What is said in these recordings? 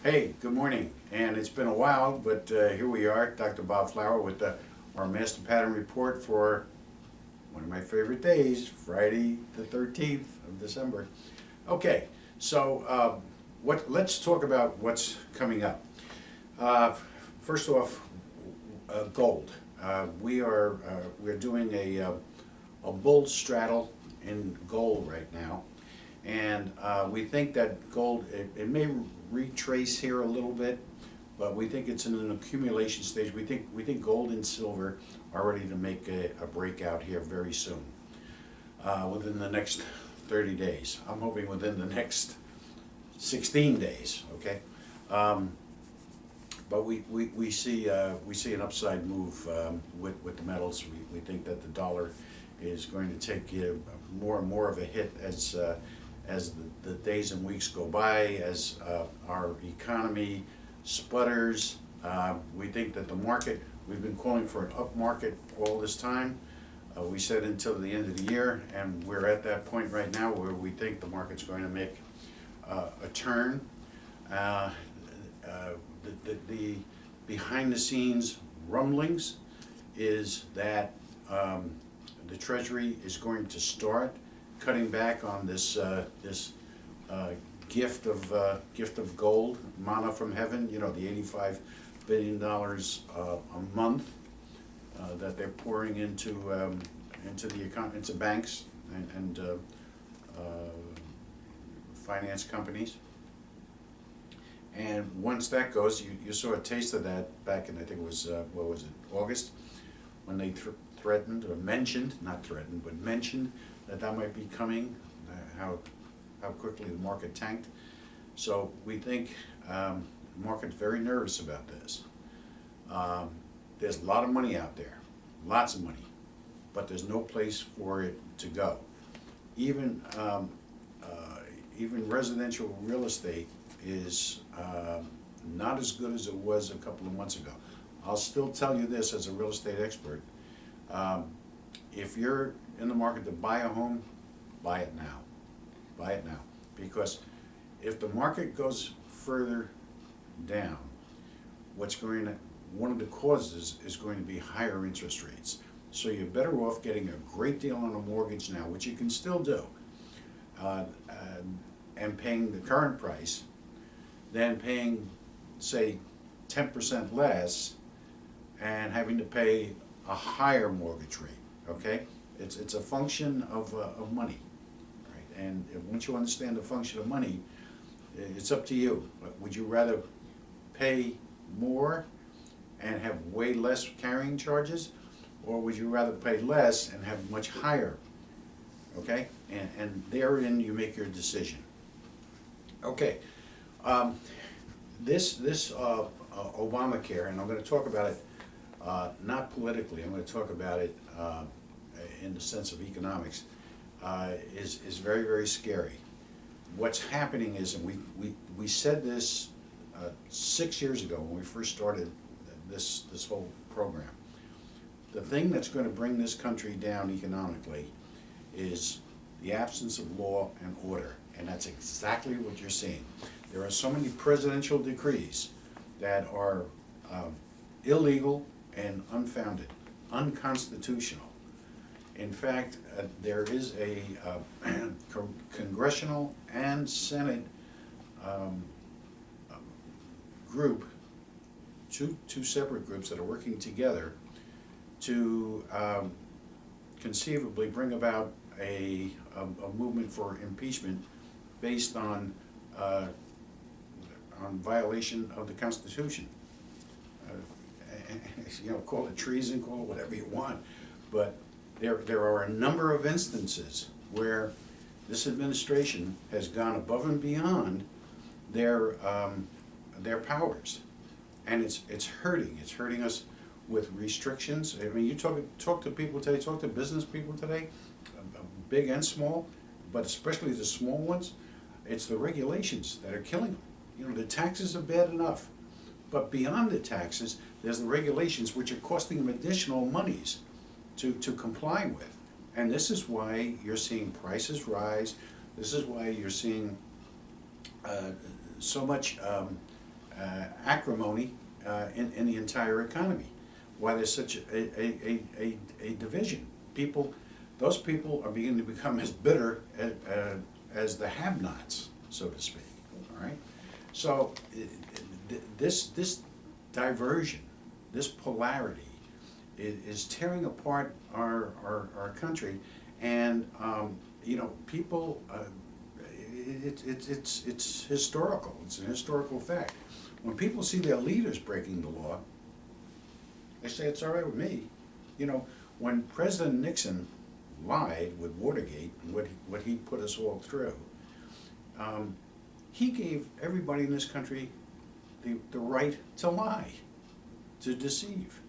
Hey, good morning. And it's been a while, but here we are, Dr. Bob Flower with our Master Pattern Report for one of my favorite days, Friday the 13th of December. Okay, so let's talk about what's coming up. Uh, First off, gold. We're doing a bull straddle in gold right now, and we think that gold it may retrace here a little bit, but we think it's in an accumulation stage. We think gold and silver are ready to make a breakout here very soon, within the next 30 days. I'm hoping within the next 16 days. Okay. Um, but we see an upside move with the metals. We think that the dollar is going to take more and more of a hit as the days and weeks go by, as our economy sputters. We think that the market, we've been calling for an up market all this time. We said until the end of the year, and we're at that point right now where we think the market's going to make a turn. Uh, uh, the behind the scenes rumblings is that the Treasury is going to start cutting back on this gift of gold, manna from heaven. You know, the $85 billion a month that they're pouring into the into banks and finance companies. And once that goes, you saw a taste of that back in, I think it was, what was it, August, when they threatened, or mentioned, not threatened, but mentioned that might be coming, how quickly the market tanked. So we think the market's very nervous about this. There's a lot of money out there, lots of money, but there's no place for it to go. Even even residential real estate is not as good as it was a couple of months ago. I'll still tell you this as a real estate expert. If you're in the market to buy a home, buy it now. Buy it now. Because if the market goes further down, one of the causes is going to be higher interest rates. So you're better off getting a great deal on a mortgage now, which you can still do, uh, and paying the current price, than paying, say, 10% less and having to pay a higher mortgage rate. Okay, it's a function of money, right? And once you understand the function of money, it's up to you. Would you rather pay more and have way less carrying charges, or would you rather pay less and have much higher? Okay, and therein you make your decision. Okay, this Obamacare, and I'm going to talk about it not politically. I'm going to talk about it in the sense of economics. Is very, very scary. What's happening is, and we said this 6 years ago when we first started this whole program. The thing that's going to bring this country down economically is the absence of law and order, and that's exactly what you're seeing. There are so many presidential decrees that are illegal and unfounded, unconstitutional. In fact, there is a congressional and Senate um, group, two separate groups that are working together to conceivably bring about a movement for impeachment based on violation of the Constitution. Call it treason, call it whatever you want, but there are a number of instances where this administration has gone above and beyond their powers, and it's hurting us with restrictions. I mean, you talk to people today, talk to business people today, big and small, but especially the small ones. It's the regulations that are killing them. You know, the taxes are bad enough, but beyond the taxes, there's the regulations which are costing them additional monies to comply with. And this is why you're seeing prices rise. This is why you're seeing so much acrimony in the entire economy. Why there's such a division. Those people are beginning to become as bitter as the have-nots, so to speak. All right. So this diversion, this polarity, is tearing apart our country, and people. It's historical. It's an historical fact. When people see their leaders breaking the law, they say it's all right with me. When President Nixon lied with Watergate and what he put us all through, he gave everybody in this country the right to lie, to deceive.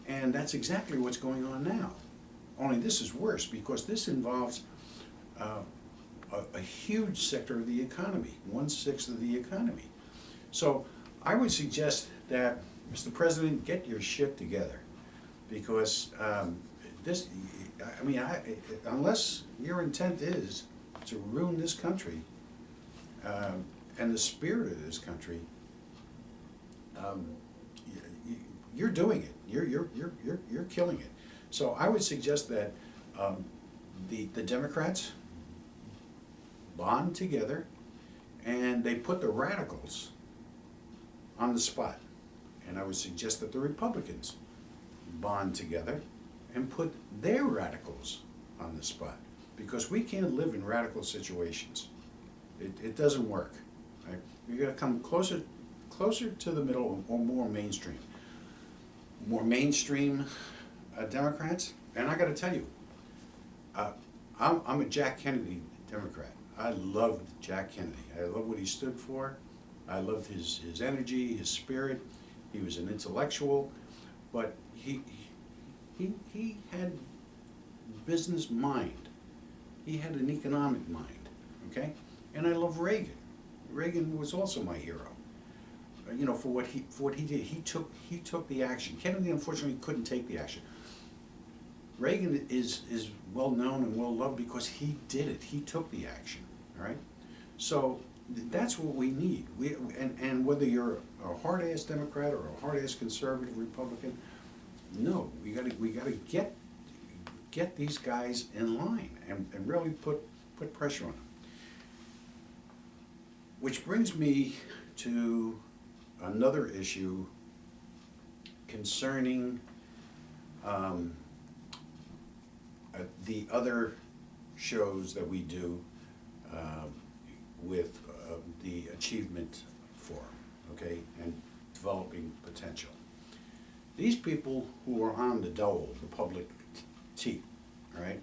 And that's exactly what's going on now. Only this is worse because this involves a huge sector of the economy, 1/6 of the economy. So I would suggest that, Mr. President, get your shit together, because unless your intent is to ruin this country and the spirit of this country, you're doing it. You're killing it. So I would suggest that the Democrats bond together, and they put the radicals on the spot. And I would suggest that the Republicans bond together and put their radicals on the spot, because we can't live in radical situations. It doesn't work. Right? You've got to come closer to the middle, or more mainstream. More mainstream Democrats, and I got to tell you, I'm a Jack Kennedy Democrat. I loved Jack Kennedy. I love what he stood for. I loved his energy, his spirit. He was an intellectual, but he had business mind. He had an economic mind. Okay, and I love Reagan. Reagan was also my hero. For what he did, he took the action. Kennedy unfortunately couldn't take the action. Reagan is well known and well loved because he did it. He took the action. All right, so that's what we need. And whether you're a hard-ass Democrat or a hard-ass conservative Republican, no, we gotta get these guys in line and really put pressure on them. Which brings me to another issue concerning the other shows that we do with the Achievement Forum, okay, and developing potential. These people who are on the dole, the public T, all right,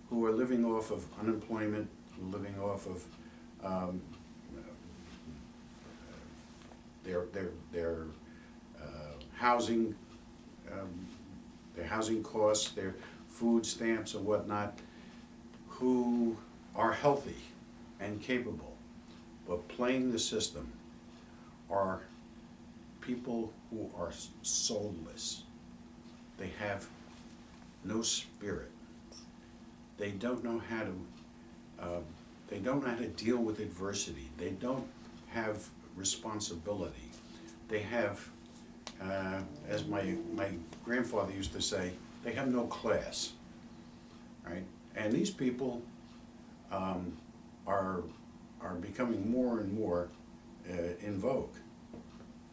who are living off of unemployment, living off of their housing, their housing costs, their food stamps and whatnot, who are healthy and capable, but playing the system, are people who are soulless. They have no spirit. They don't know how to deal with adversity. They don't have responsibility. They have, as my grandfather used to say, they have no class, right? And these people are becoming more and more in vogue,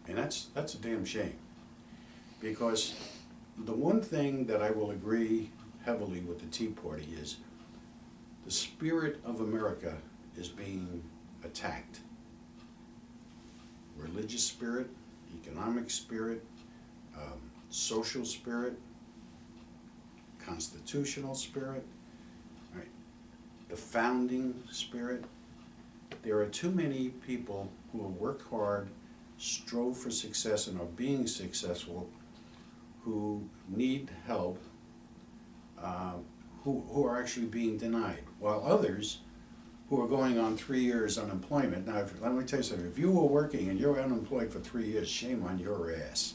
and that's a damn shame. Because the one thing that I will agree heavily with the Tea Party is the spirit of America is being attacked. Religious spirit, economic spirit, social spirit, constitutional spirit, right? The founding spirit. There are too many people who have worked hard, strove for success, and are being successful, who need help, who are actually being denied, while others who are going on 3 years unemployment. Now, let me tell you something. If you were working and you're unemployed for 3 years, shame on your ass.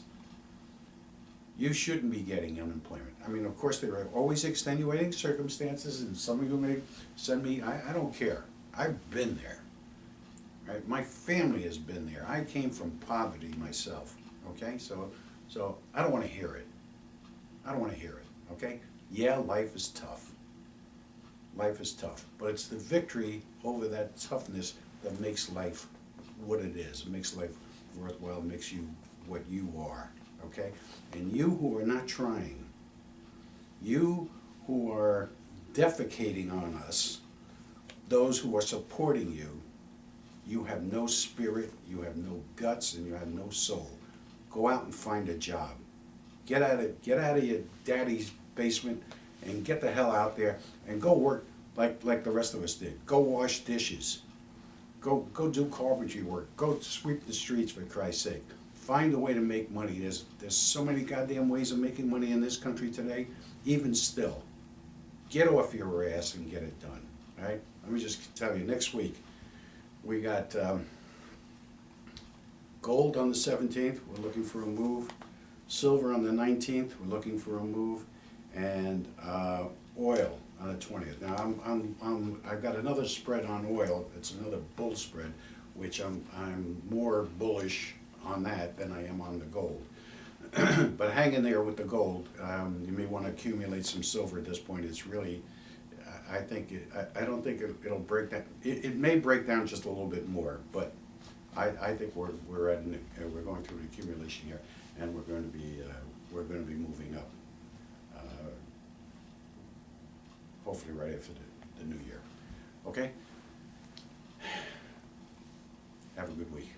You shouldn't be getting unemployment. I mean, of course, there are always extenuating circumstances, and some of you may send me, I don't care. I've been there, right? My family has been there. I came from poverty myself, okay? So I don't wanna hear it. I don't wanna hear it, okay? Yeah, life is tough. Life is tough, but it's the victory over that toughness that makes life what it is. It makes life worthwhile, makes you what you are, okay? And you who are not trying, you who are defecating on us, those who are supporting you, you have no spirit, you have no guts, and you have no soul. Go out and find a job. Get out of your daddy's basement and get the hell out there and go work like the rest of us did. Go wash dishes. Go do carpentry work. Go sweep the streets, for Christ's sake. Find a way to make money. There's so many goddamn ways of making money in this country today. Even still, get off your ass and get it done. All right? Let me just tell you, next week we got gold on the 17th. We're looking for a move. Silver on the 19th. We're looking for a move, and oil on the 20th. Now I've got another spread on oil. It's another bull spread, which I'm more bullish on that than I am on the gold. But hang in there with the gold. You may want to accumulate some silver at this point. It's really, I don't think it'll break down. It may break down just a little bit more, but I think we're going through an accumulation here, and we're going to be moving up. Hopefully right after the new year. Okay? Have a good week.